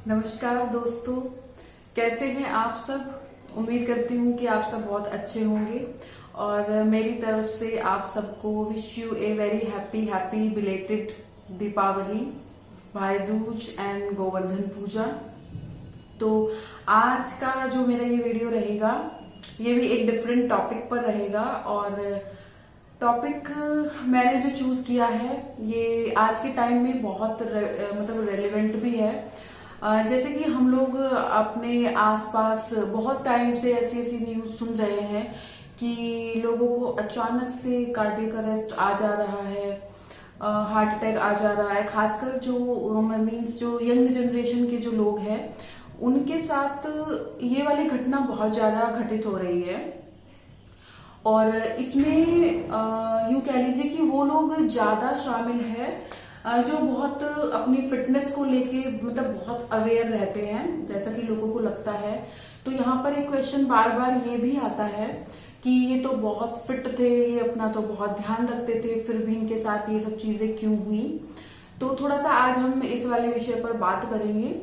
नमस्कार दोस्तों, कैसे हैं आप सब। उम्मीद करती हूँ कि आप सब बहुत अच्छे होंगे और मेरी तरफ से आप सबको wish you a very happy belated Deepavali, Bhai Dooj and Govardhan पूजा। तो आज का जो मेरा ये वीडियो रहेगा ये भी एक डिफरेंट टॉपिक पर रहेगा और टॉपिक मैंने जो चूज किया है ये आज के टाइम में बहुत मतलब रेलेवेंट भी है। जैसे कि हम लोग अपने आसपास बहुत टाइम से ऐसी ऐसी न्यूज सुन रहे हैं कि लोगों को अचानक से कार्डियक अरेस्ट आ जा रहा है, हार्ट अटैक आ जा रहा है। खासकर जो मीन्स जो यंग जनरेशन के जो लोग हैं उनके साथ ये वाली घटना बहुत ज्यादा घटित हो रही है। और इसमें यूं कह लीजिए कि वो लोग ज्यादा शामिल है जो बहुत अपनी फिटनेस को लेके मतलब बहुत अवेयर रहते हैं, जैसा कि लोगों को लगता है। तो यहाँ पर एक क्वेश्चन बार बार ये भी आता है कि ये तो बहुत फिट थे, ये अपना तो बहुत ध्यान रखते थे, फिर भी इनके साथ ये सब चीजें क्यों हुई। तो थोड़ा सा आज हम इस वाले विषय पर बात करेंगे।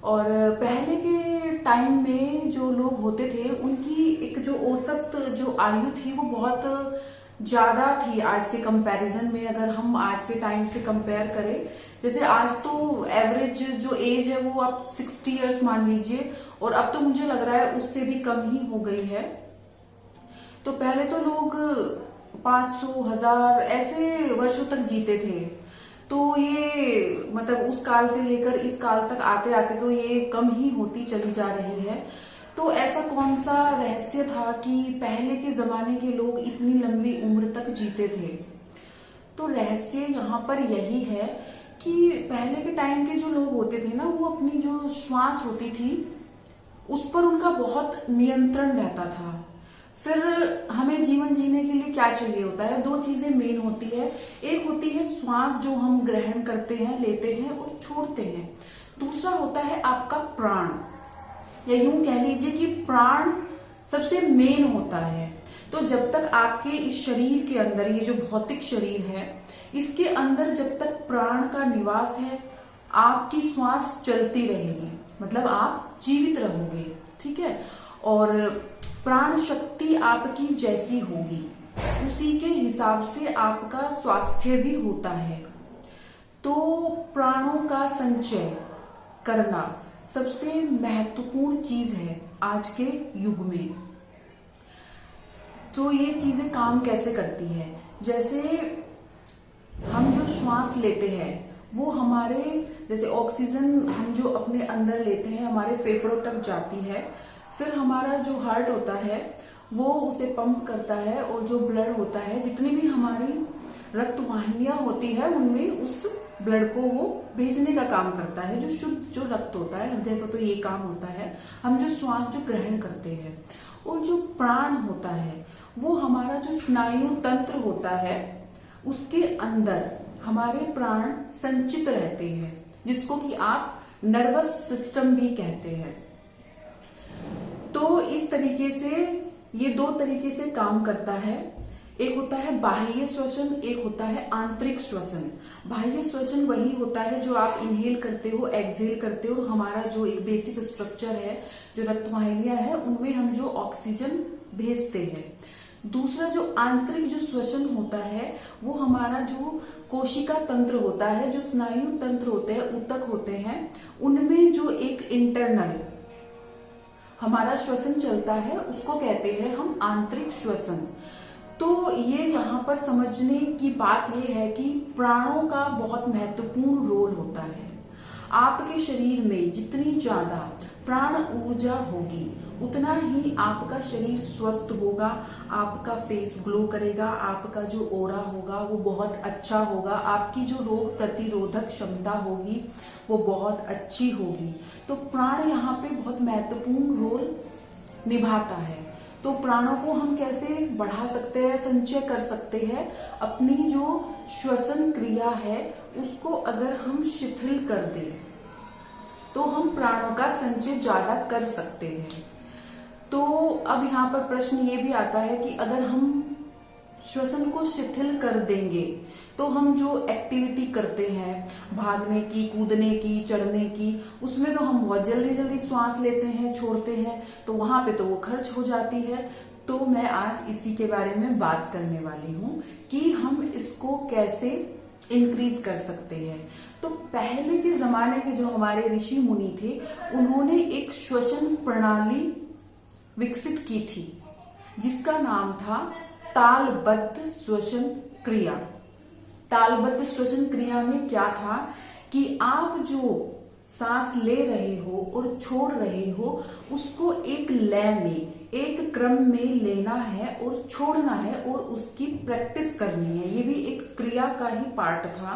और पहले के टाइम में जो लोग होते थे उनकी एक जो औसत जो आयु थी वो बहुत ज्यादा थी आज के कंपैरिजन में। अगर हम आज के टाइम से कंपेयर करें, जैसे आज तो एवरेज जो एज है वो आप 60 इयर्स मान लीजिए और अब तो मुझे लग रहा है उससे भी कम ही हो गई है। तो पहले तो लोग 500 1000 ऐसे वर्षों तक जीते थे। तो ये मतलब उस काल से लेकर इस काल तक आते आते तो ये कम ही होती चली जा रही है। तो ऐसा कौन सा रहस्य था कि पहले के जमाने के लोग इतनी लंबी उम्र तक जीते थे। तो रहस्य यहाँ पर यही है कि पहले के टाइम के जो लोग होते थे ना वो अपनी जो श्वास होती थी उस पर उनका बहुत नियंत्रण रहता था। फिर हमें जीवन जीने के लिए क्या चाहिए होता है, दो चीजें मेन होती है। एक होती है श्वास जो हम ग्रहण करते हैं, लेते हैं और छोड़ते हैं। दूसरा होता है आपका प्राण, या यूं कह लीजिए कि प्राण सबसे मेन होता है। तो जब तक आपके इस शरीर के अंदर, ये जो भौतिक शरीर है इसके अंदर जब तक प्राण का निवास है आपकी श्वास चलती रहेगी, मतलब आप जीवित रहोगे, ठीक है। और प्राण शक्ति आपकी जैसी होगी उसी के हिसाब से आपका स्वास्थ्य भी होता है। तो प्राणों का संचय करना सबसे महत्वपूर्ण चीज है आज के युग में। तो ये चीजें काम कैसे करती है, जैसे हम जो श्वास लेते हैं वो हमारे, जैसे ऑक्सीजन हम जो अपने अंदर लेते हैं हमारे फेफड़ों तक जाती है, फिर हमारा जो हार्ट होता है वो उसे पंप करता है और जो ब्लड होता है, जितनी भी हमारी रक्त वाहिनियां होती है उनमें उस ब्लड को वो भेजने का काम करता है। जो शुद्ध जो रक्त होता है हृदय को तो ये काम होता है। हम जो श्वास जो ग्रहण करते हैं और जो प्राण होता है वो हमारा जो स्नायु तंत्र होता है उसके अंदर हमारे प्राण संचित रहते हैं, जिसको कि आप नर्वस सिस्टम भी कहते हैं। तो इस तरीके से ये दो तरीके से काम करता है। एक होता है बाह्य श्वसन, एक होता है आंतरिक श्वसन। बाह्य श्वसन वही होता है जो आप इनहेल करते हो, एक्सहेल करते हो। हमारा जो एक बेसिक स्ट्रक्चर है, जो रक्त वाहिनियां है उनमें हम जो ऑक्सीजन भेजते हैं। दूसरा जो आंतरिक जो श्वसन होता है वो हमारा जो कोशिका तंत्र होता है, जो स्नायु तंत्र होते हैं, ऊतक होते हैं, उनमें जो एक इंटरनल हमारा श्वसन चलता है उसको कहते हैं हम आंतरिक श्वसन। तो ये यहाँ पर समझने की बात ये है कि प्राणों का बहुत महत्वपूर्ण रोल होता है। आपके शरीर में जितनी ज्यादा प्राण ऊर्जा होगी उतना ही आपका शरीर स्वस्थ होगा, आपका फेस ग्लो करेगा, आपका जो ओरा होगा वो बहुत अच्छा होगा, आपकी जो रोग प्रतिरोधक क्षमता होगी वो बहुत अच्छी होगी। तो प्राण यहाँ पे बहुत महत्वपूर्ण रोल निभाता है। तो प्राणों को हम कैसे बढ़ा सकते हैं, संचय कर सकते हैं। अपनी जो श्वसन क्रिया है उसको अगर हम शिथिल कर दें तो हम प्राणों का संचय ज्यादा कर सकते हैं। तो अब यहाँ पर प्रश्न ये भी आता है कि अगर हम श्वसन को शिथिल कर देंगे तो हम जो एक्टिविटी करते हैं, भागने की, कूदने की, चढ़ने की, उसमें तो हम बहुत जल्दी जल्दी श्वास लेते हैं, छोड़ते हैं, तो वहां पे तो वो खर्च हो जाती है। तो मैं आज इसी के बारे में बात करने वाली हूँ कि हम इसको कैसे इंक्रीज कर सकते हैं। तो पहले के जमाने के जो हमारे ऋषि मुनि थे, उन्होंने एक श्वसन प्रणाली विकसित की थी जिसका नाम था तालबद्ध श्वसन क्रिया। तालबद्ध श्वसन क्रिया में क्या था कि आप जो सांस ले रहे हो और छोड़ रहे हो उसको एक लय में, एक क्रम में लेना है और छोड़ना है और उसकी प्रैक्टिस करनी है। ये भी एक क्रिया का ही पार्ट था।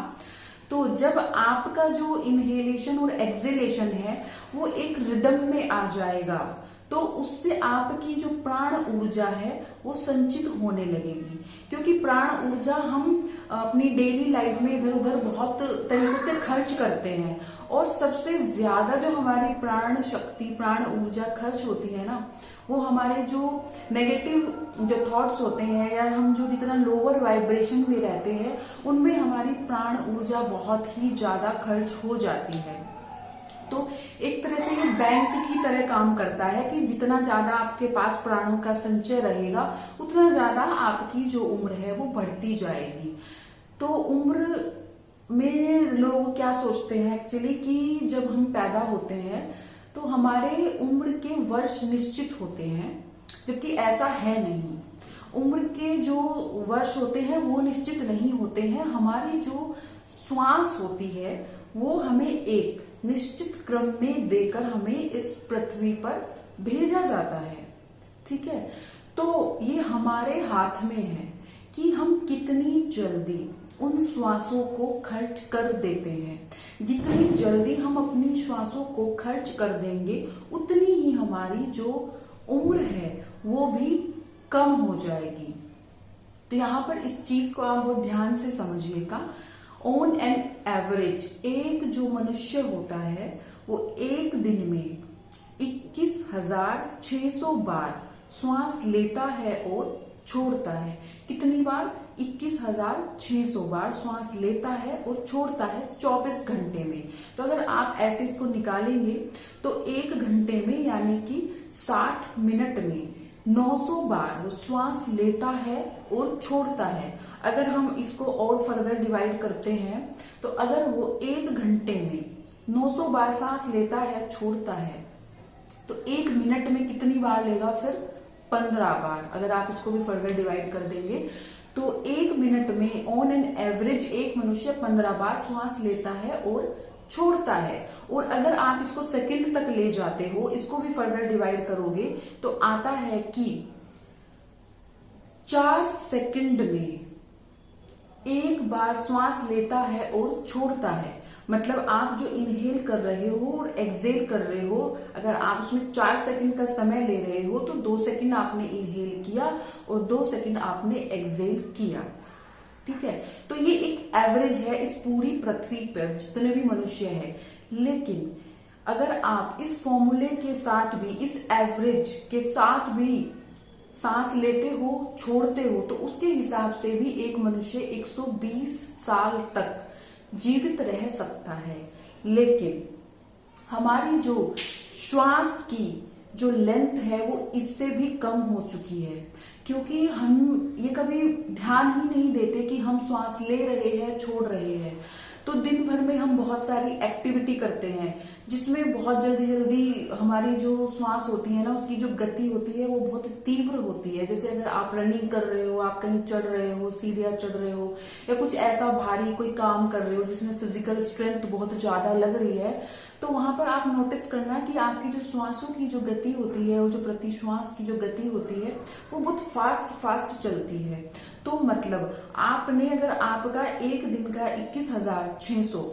तो जब आपका जो इनहेलेशन और एक्सेलेशन है वो एक रिदम में आ जाएगा तो उससे आपकी जो प्राण ऊर्जा है वो संचित होने लगेगी, क्योंकि प्राण ऊर्जा हम अपनी डेली लाइफ में इधर उधर बहुत तरीकों से खर्च करते हैं और सबसे ज्यादा जो हमारी प्राण शक्ति, प्राण ऊर्जा खर्च होती है ना, वो हमारे जो नेगेटिव जो थॉट्स होते हैं या हम जो जितना लोअर वाइब्रेशन में रहते हैं उनमें हमारी प्राण ऊर्जा बहुत ही ज्यादा खर्च हो जाती है। तो एक तरह से ये बैंक की तरह काम करता है कि जितना ज्यादा आपके पास प्राणों का संचय रहेगा उतना ज्यादा आपकी जो उम्र है वो बढ़ती जाएगी। तो उम्र में लोग क्या सोचते हैं एक्चुअली कि जब हम पैदा होते हैं तो हमारे उम्र के वर्ष निश्चित होते हैं, जबकि ऐसा है नहीं। उम्र के जो वर्ष होते हैं वो निश्चित नहीं होते हैं। हमारी जो श्वास होती है वो हमें एक निश्चित क्रम में देकर हमें इस पृथ्वी पर भेजा जाता है। ठीक है, तो ये हमारे हाथ में है कि हम कितनी जल्दी उन श्वासों को खर्च कर देते हैं। जितनी जल्दी हम अपनी श्वासों को खर्च कर देंगे उतनी ही हमारी जो उम्र है वो भी कम हो जाएगी। तो यहाँ पर इस चीज को आप बहुत ध्यान से समझिएगा। ऑन एन एवरेज एक जो मनुष्य होता है वो एक दिन में 21,600 बार श्वास लेता है और छोड़ता है। कितनी बार? 21,600 बार श्वास लेता है और छोड़ता है 24 घंटे में। तो अगर आप ऐसे इसको निकालेंगे तो एक घंटे में यानी कि 60 मिनट में 900 बार वो श्वास लेता है और छोड़ता है। अगर हम इसको और फर्दर डिवाइड करते हैं तो अगर वो एक घंटे में 900 बार सांस लेता है, छोड़ता है, तो एक मिनट में कितनी बार लेगा? फिर 15 बार। अगर आप इसको भी फर्दर डिवाइड कर देंगे तो एक मिनट में ऑन एन एवरेज एक मनुष्य 15 बार श्वास लेता है और छोड़ता है। और अगर आप इसको सेकंड तक ले जाते हो, इसको भी फर्दर डिवाइड करोगे तो आता है कि 4 सेकंड में एक बार श्वास लेता है और छोड़ता है। मतलब आप जो इनहेल कर रहे हो और एक्सेल कर रहे हो, अगर आप उसमें 4 सेकंड का समय ले रहे हो तो 2 सेकंड आपने इनहेल किया और 2 सेकंड आपने एक्सेल किया। ठीक है, तो ये एक एवरेज है इस पूरी पृथ्वी पर जितने भी मनुष्य है। लेकिन अगर आप इस फॉर्मूले के साथ भी, इस एवरेज के साथ भी सांस लेते हो, छोड़ते हो, तो उसके हिसाब से भी एक मनुष्य 120 साल तक जीवित रह सकता है। लेकिन हमारी जो श्वास की जो लेंथ है वो इससे भी कम हो चुकी है, क्योंकि हम ये कभी ध्यान ही नहीं देते कि हम श्वास ले रहे हैं, छोड़ रहे हैं। तो दिन भर में हम बहुत सारी एक्टिविटी करते हैं जिसमें बहुत जल्दी जल्दी हमारी जो श्वास होती है ना, उसकी जो गति होती है वो बहुत तीव्र होती है। जैसे अगर आप रनिंग कर रहे हो, आप कहीं चढ़ रहे हो, सीढ़ियां चढ़ रहे हो, या कुछ ऐसा भारी कोई काम कर रहे हो जिसमें फिजिकल स्ट्रेंथ बहुत ज्यादा लग रही है, तो वहां पर आप नोटिस करना कि आपकी जो श्वासों की जो गति होती है, वो जो प्रति श्वास की जो गति होती है वो बहुत फास्ट चलती है। तो मतलब आपने अगर आपका एक दिन का 21,600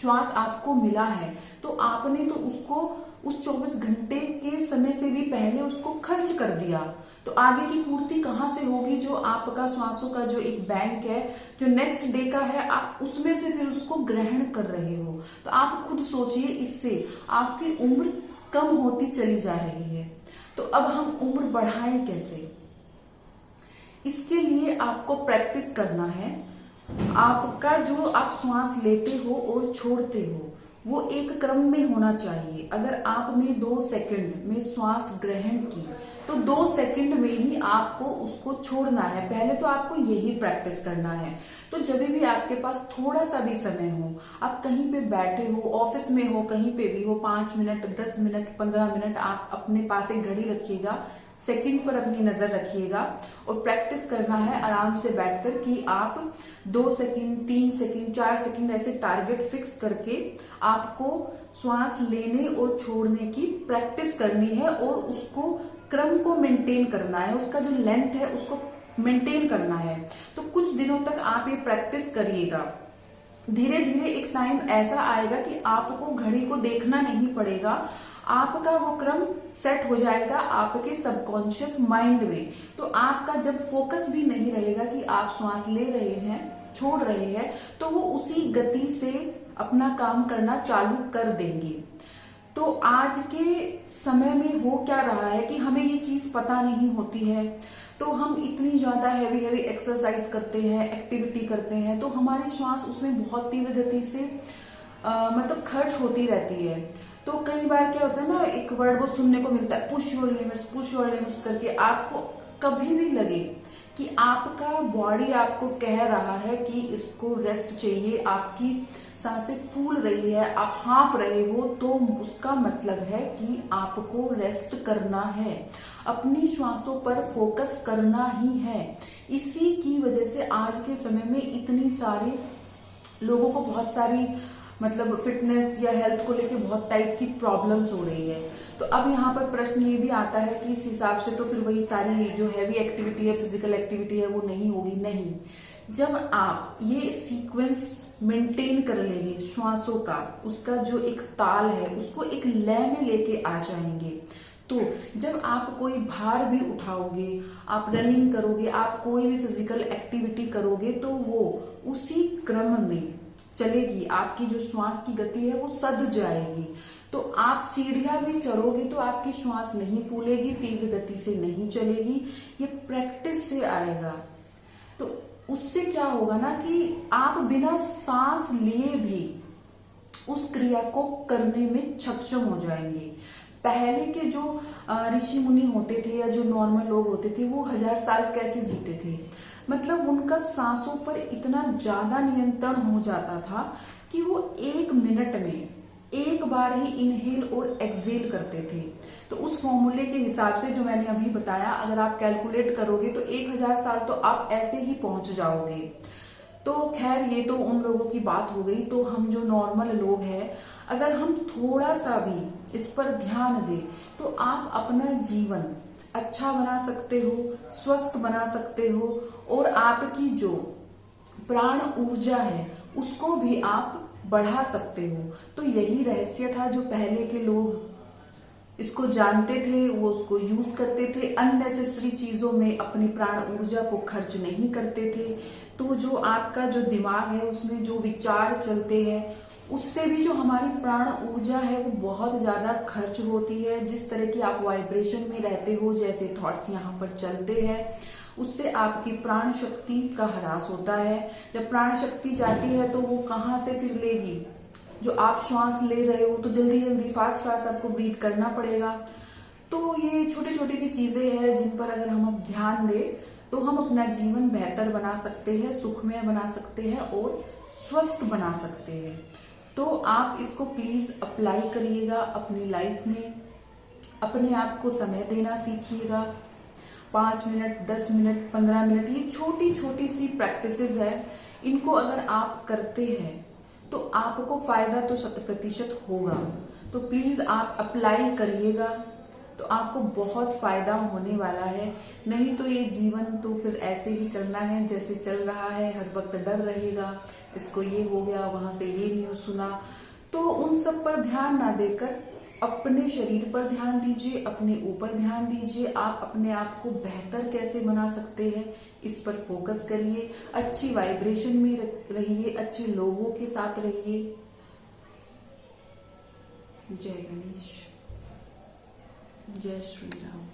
श्वास आपको मिला है तो आपने तो उसको उस 24 घंटे के समय से भी पहले उसको खर्च कर दिया। तो आगे की पूर्ति कहाँ से होगी? जो आपका श्वासों का जो एक बैंक है, जो नेक्स्ट डे का है, आप उसमें से फिर उसको ग्रहण कर रहे हो। तो आप खुद सोचिए, इससे आपकी उम्र कम होती चली जा रही है। तो अब हम उम्र बढ़ाएं कैसे? इसके लिए आपको प्रैक्टिस करना है। आपका जो आप श्वास लेते हो और छोड़ते हो वो एक क्रम में होना चाहिए। अगर आपने 2 सेकंड में श्वास ग्रहण की तो 2 सेकंड में ही आपको उसको छोड़ना है। पहले तो आपको यही प्रैक्टिस करना है। तो जब भी आपके पास थोड़ा सा भी समय हो, आप कहीं पे बैठे हो, ऑफिस में हो, कहीं पे भी हो, 5 मिनट, 10 मिनट, 15 मिनट आप अपने पास एक घड़ी रखिएगा, सेकंड पर अपनी नजर रखिएगा और प्रैक्टिस करना है आराम से बैठकर कि आप 2 सेकंड, 3 सेकंड, 4 सेकंड ऐसे टारगेट फिक्स करके आपको श्वास लेने और छोड़ने की प्रैक्टिस करनी है और उसको क्रम को मेंटेन करना है, उसका जो लेंथ है उसको मेंटेन करना है। तो कुछ दिनों तक आप ये प्रैक्टिस करिएगा। धीरे धीरे एक टाइम ऐसा आएगा कि आपको घड़ी को देखना नहीं पड़ेगा, आपका वो क्रम सेट हो जाएगा आपके सबकॉन्शियस माइंड में। तो आपका जब फोकस भी नहीं रहेगा कि आप श्वास ले रहे हैं, छोड़ रहे हैं, तो वो उसी गति से अपना काम करना चालू कर देंगे। तो आज के समय में हो क्या रहा है कि हमें ये चीज पता नहीं होती है, तो हम इतनी ज्यादा हैवी एक्सरसाइज करते हैं, एक्टिविटी करते हैं, तो हमारी श्वास उसमें बहुत तीव्र गति से मतलब खर्च होती रहती है। तो कई बार क्या होता है ना, एक वर्ड वो सुनने को मिलता है, पुश योर लिमिट्स करके। आपको कभी भी लगे कि आपका बॉडी आपको कह रहा है कि इसको रेस्ट चाहिए, आपकी सांसें फूल रही है, आप हाफ रहे हो, तो उसका मतलब है कि आपको रेस्ट करना है, अपनी श्वासों पर फोकस करना ही है। इसी की वजह से आज के समय में इतनी सारे लोगों को बहुत सारी मतलब फिटनेस या हेल्थ को लेके बहुत टाइप की प्रॉब्लम्स हो रही है। तो अब यहाँ पर प्रश्न ये भी आता है कि इस हिसाब से तो फिर वही सारी जो हैवी एक्टिविटी है, फिजिकल एक्टिविटी है, वो नहीं होगी। नहीं, जब आप ये सीक्वेंस मेंटेन कर लेंगे श्वासों का, उसका जो एक ताल है उसको एक लय में लेके आ जाएंगे, तो जब आप कोई भार भी उठाओगे, आप रनिंग करोगे, आप कोई भी फिजिकल एक्टिविटी करोगे, तो वो उसी क्रम में चलेगी। आपकी जो श्वास की गति है वो सध जाएगी। तो आप सीढ़ियां भी चढ़ोगे तो आपकी श्वास नहीं फूलेगी, तीव्र गति से नहीं चलेगी। ये प्रैक्टिस से आएगा। तो उससे क्या होगा ना कि आप बिना सांस लिए भी उस क्रिया को करने में सक्षम हो जाएंगे। पहले के जो ऋषि मुनि होते थे या जो नॉर्मल लोग होते थे वो 1000 साल कैसे जीते थे, मतलब उनका सांसों पर इतना ज्यादा नियंत्रण हो जाता था कि वो 1 मिनट में एक बार ही इनहेल और एक्सेल करते थे। तो उस फॉर्मूले के हिसाब से जो मैंने अभी बताया, अगर आप कैलकुलेट करोगे तो 1000 साल तो आप ऐसे ही पहुंच जाओगे। तो खैर ये तो उन लोगों की बात हो गई। तो हम जो नॉर्मल लोग हैं, अगर हम थोड़ा सा भी इस पर ध्यान दें तो आप अपना जीवन अच्छा बना सकते हो, स्वस्थ बना सकते हो और आपकी जो प्राण ऊर्जा है उसको भी आप बढ़ा सकते हो। तो यही रहस्य था जो पहले के लोग इसको जानते थे, वो उसको यूज करते थे, अननेसेसरी चीजों में अपनी प्राण ऊर्जा को खर्च नहीं करते थे। तो जो आपका जो दिमाग है उसमें जो विचार चलते हैं उससे भी जो हमारी प्राण ऊर्जा है वो बहुत ज्यादा खर्च होती है। जिस तरह की आप वाइब्रेशन में रहते हो, जैसे थॉट्स यहाँ पर चलते हैं, उससे आपकी प्राण शक्ति का ह्रास होता है। जब प्राण शक्ति जाती है तो वो कहाँ से फिर लेगी? जो आप श्वास ले रहे हो तो जल्दी जल्दी फास्ट आपको ब्रीथ करना पड़ेगा। तो ये छोटी छोटी सी चीजें हैं जिन पर अगर हम अब ध्यान दें तो हम अपना जीवन बेहतर बना सकते हैं, सुखमय बना सकते हैं और स्वस्थ बना सकते हैं। तो आप इसको प्लीज अप्लाई करिएगा अपनी लाइफ में। अपने आप को समय देना सीखिएगा। 5 मिनट, 10 मिनट, 15 मिनट, ये छोटी छोटी सी प्रैक्टिसेस है। इनको अगर आप करते हैं तो आपको फायदा तो 100% होगा। तो प्लीज आप अप्लाई करिएगा, तो आपको बहुत फायदा होने वाला है। नहीं तो ये जीवन तो फिर ऐसे ही चलना है जैसे चल रहा है। हर वक्त डर रहेगा, इसको ये हो गया, वहां से ये न्यूज सुना। तो उन सब पर ध्यान ना देकर अपने शरीर पर ध्यान दीजिए, अपने ऊपर ध्यान दीजिए। आप अपने आप को बेहतर कैसे बना सकते हैं इस पर फोकस करिए। अच्छी वाइब्रेशन में रहिए, अच्छे लोगों के साथ रहिए। जय गणेश, जय श्री राम।